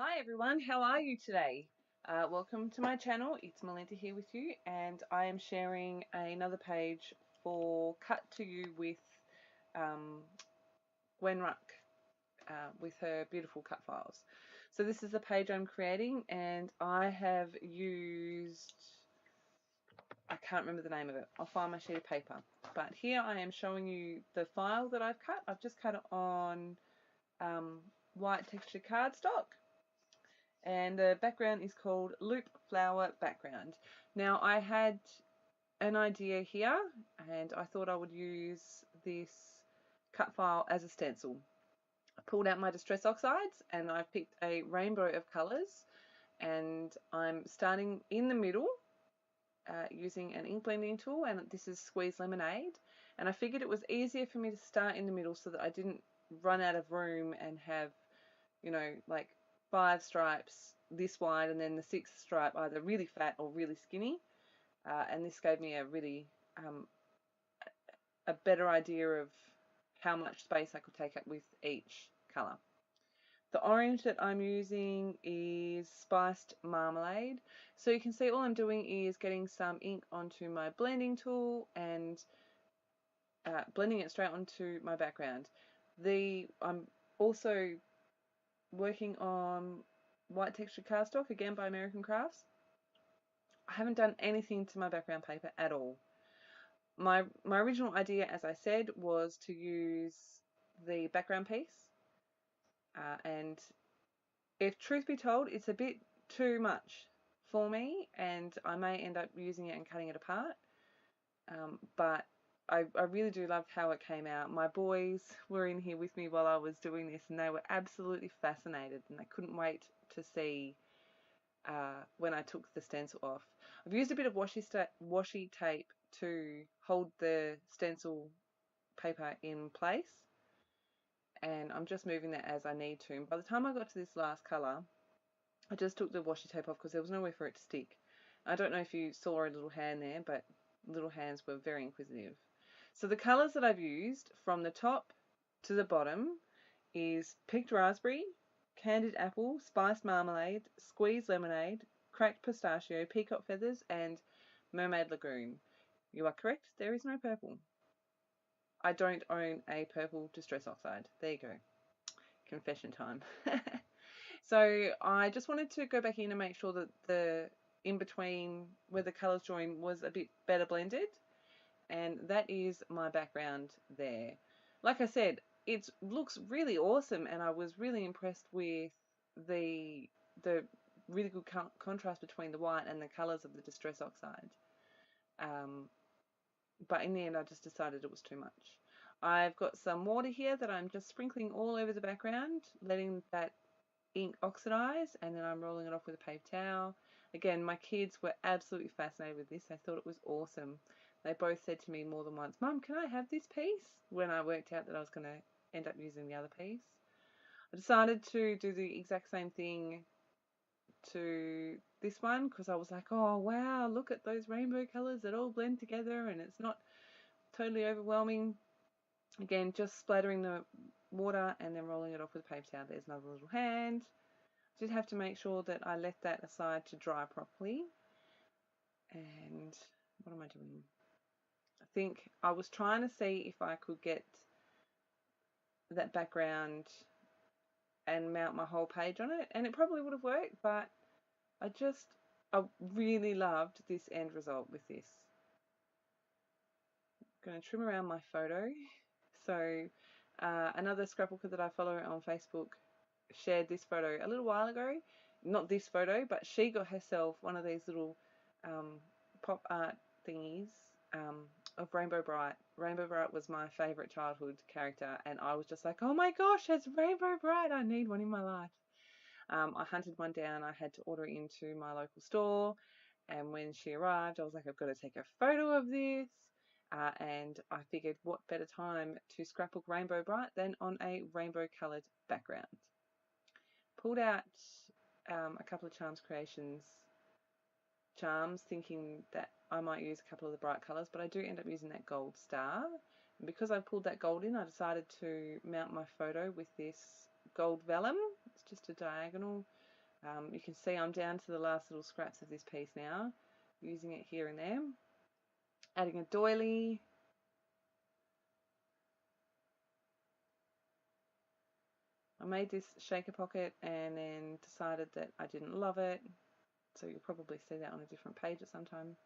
Hi everyone, how are you today? Welcome to my channel. It's Melinda here with you, and I am sharing another page for Cut to You with Gwen Ruck with her beautiful cut files. So this is the page I'm creating, and I have used, I can't remember the name of it. I'll find my sheet of paper. But here I am showing you the file that I've cut. I've just cut it on white textured cardstock. And the background is called Loop Flower Background. Now I had an idea here, and I thought I would use this cut file as a stencil. I pulled out my Distress Oxides and I've picked a rainbow of colours, and I'm starting in the middle using an ink blending tool, and this is Squeeze Lemonade, and I figured it was easier for me to start in the middle so that I didn't run out of room and have, you know, like 5 stripes this wide and then the 6th stripe either really fat or really skinny, and this gave me a really a better idea of how much space I could take up with each colour. The orange that I'm using is Spiced Marmalade. So you can see all I'm doing is getting some ink onto my blending tool and blending it straight onto my background. I'm also working on white textured cardstock, again by American Crafts. I haven't done anything to my background paper at all. My original idea, as I said, was to use the background piece, and if truth be told, it's a bit too much for me, and I may end up using it and cutting it apart. But I really do love how it came out. My boys were in here with me while I was doing this, and they were absolutely fascinated, and they couldn't wait to see when I took the stencil off. I've used a bit of washi tape to hold the stencil paper in place, and I'm just moving that as I need to. And by the time I got to this last colour, I just took the washi tape off because there was nowhere for it to stick. I don't know if you saw a little hand there, but little hands were very inquisitive. So the colours that I've used from the top to the bottom is Picked Raspberry, Candied Apple, Spiced Marmalade, Squeezed Lemonade, Cracked Pistachio, Peacock Feathers, and Mermaid Lagoon. You are correct, there is no purple. I don't own a purple Distress Oxide. There you go. Confession time. So I just wanted to go back in and make sure that the in between where the colours join was a bit better blended, and that is my background there. Like I said, it looks really awesome, and I was really impressed with the really good contrast between the white and the colours of the Distress Oxide. But in the end I just decided it was too much. I've got some water here that I'm just sprinkling all over the background, letting that ink oxidize, and then I'm rolling it off with a paper towel. Again, my kids were absolutely fascinated with this. They thought it was awesome. They both said to me more than once, "Mum, can I have this piece?" when I worked out that I was going to end up using the other piece. I decided to do the exact same thing to this one because I was like, oh wow, look at those rainbow colors that all blend together and it's not totally overwhelming. Again, just splattering the water and then rolling it off with a paper towel. There's another little hand. Just have to make sure that I let that aside to dry properly. And what am I doing? I think I was trying to see if I could get that background and mount my whole page on it, and it probably would have worked, but I really loved this end result with this. I'm going to trim around my photo. So another scrapbooker that I follow on Facebook shared this photo a little while ago. Not this photo, but she got herself one of these little pop art thingies of Rainbow Bright. Rainbow Bright was my favourite childhood character, and I was just like, oh my gosh, it's Rainbow Bright, I need one in my life. I hunted one down. I had to order it into my local store, and when she arrived I was like, I've got to take a photo of this, and I figured what better time to scrapbook Rainbow Bright than on a rainbow coloured background. Pulled out a couple of Charms Creations charms, thinking that I might use a couple of the bright colours, but I do end up using that gold star. And because I pulled that gold in, I decided to mount my photo with this gold vellum. It's just a diagonal You can see I'm down to the last little scraps of this piece now, using it here and there. Adding a doily. I made this shaker pocket and then decided that I didn't love it, so you'll probably see that on a different page at some time.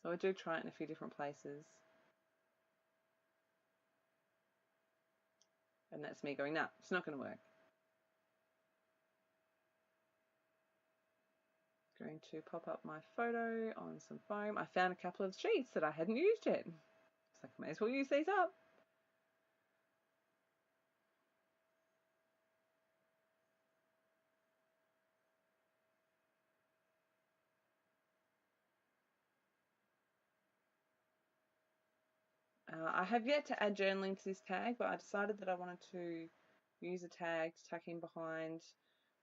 So I do try it in a few different places. And that's me going, nah, it's not going to work. Going to pop up my photo on some foam. I found a couple of sheets that I hadn't used yet. It's like, I may as well use these up. I have yet to add journaling to this tag, but I decided that I wanted to use a tag to tuck in behind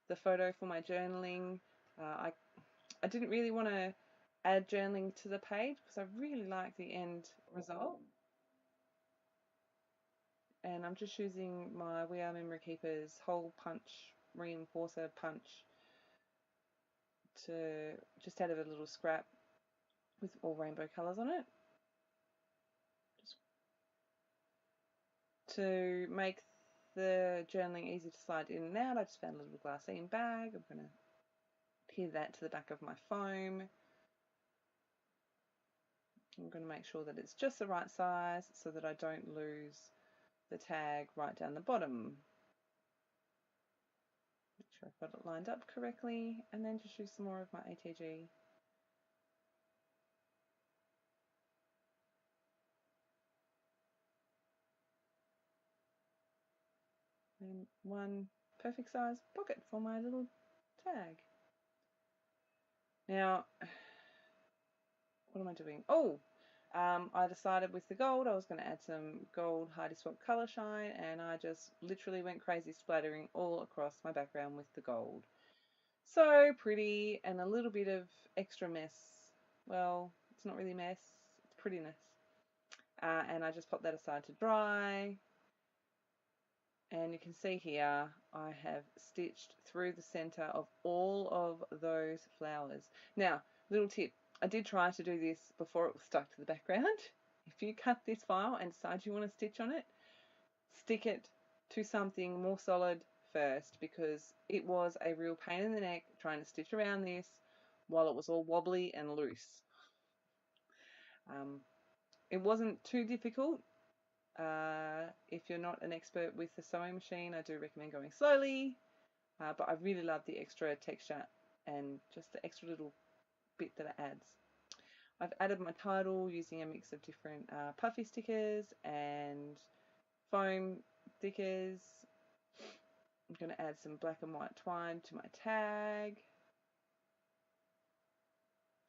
the photo for my journaling. I didn't really want to add journaling to the page because I really like the end result. And I'm just using my We Are Memory Keepers hole punch reinforcer punch to just add a little scrap with all rainbow colours on it. Just to make the journaling easy to slide in and out, I just found a little glassine bag. I'm going to pin that to the back of my foam. I'm going to make sure that it's just the right size so that I don't lose the tag right down the bottom. Make sure I've got it lined up correctly, and then just use some more of my ATG. And one perfect size pocket for my little tag. Now, what am I doing? Oh, I decided with the gold I was going to add some gold Heidi Swap Color Shine, and I just literally went crazy splattering all across my background with the gold. So pretty, and a little bit of extra mess. Well, it's not really mess, it's prettiness. And I just pop that aside to dry. And you can see here I have stitched through the center of all of those flowers. Now, little tip, I did try to do this before it was stuck to the background. If you cut this file and decide you want to stitch on it, stick it to something more solid first, because it was a real pain in the neck trying to stitch around this while it was all wobbly and loose. It wasn't too difficult. If you're not an expert with the sewing machine, I do recommend going slowly, but I really love the extra texture and just the extra little bit that it adds. I've added my title using a mix of different puffy stickers and foam stickers. I'm going to add some black and white twine to my tag.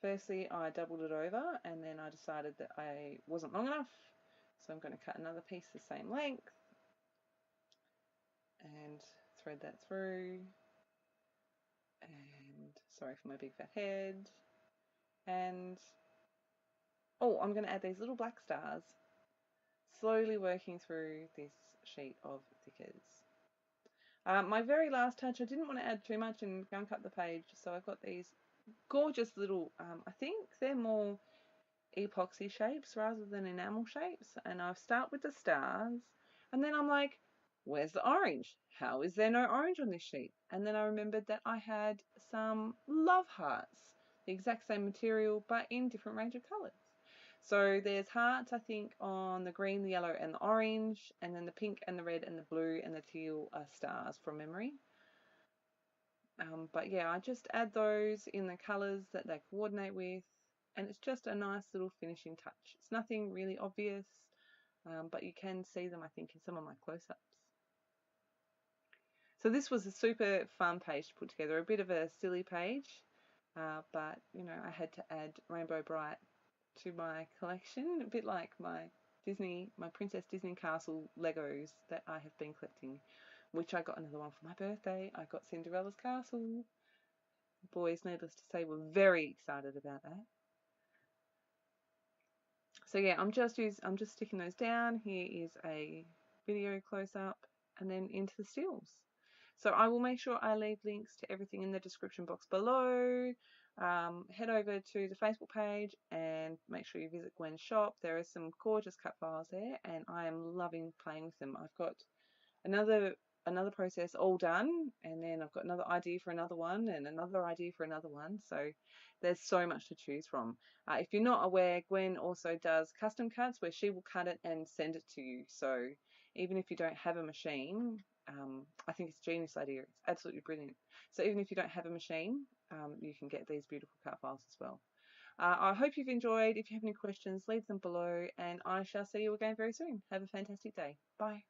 Firstly, I doubled it over, and then I decided that I wasn't long enough, so I'm going to cut another piece the same length and thread that through. And sorry for my big fat head. And oh, I'm going to add these little black stars, slowly working through this sheet of thickers. My very last touch, I didn't want to add too much and gunk up the page, so I've got these gorgeous little, I think they're more epoxy shapes rather than enamel shapes, and I start with the stars, and then I'm like, where's the orange? How is there no orange on this sheet? And then I remembered that I had some love hearts, the exact same material but in different range of colours. So there's hearts, I think, on the green, the yellow and the orange, and then the pink and the red and the blue and the teal are stars from memory. But yeah, I just add those in the colours that they coordinate with, and it's just a nice little finishing touch. It's nothing really obvious, but you can see them, I think, in some of my close-ups. So this was a super fun page to put together, a bit of a silly page, but you know, I had to add Rainbow Bright to my collection, a bit like my Princess Disney Castle Legos that I have been collecting, which I got another one for my birthday. I got Cinderella's Castle. Boys, needless to say, were very excited about that. So yeah, I'm just sticking those down. Here is a video close up and then into the stills. So I will make sure I leave links to everything in the description box below. Head over to the Facebook page and make sure you visit Gwen's shop. There are some gorgeous cut files there and I am loving playing with them. I've got another process all done, and then I've got another idea for another one and another idea for another one. So there's so much to choose from. If you're not aware, Gwen also does custom cuts where she will cut it and send it to you. So even if you don't have a machine, I think it's a genius idea. It's absolutely brilliant. So even if you don't have a machine, you can get these beautiful cut files as well. I hope you've enjoyed. If you have any questions, leave them below, and I shall see you again very soon. Have a fantastic day. Bye.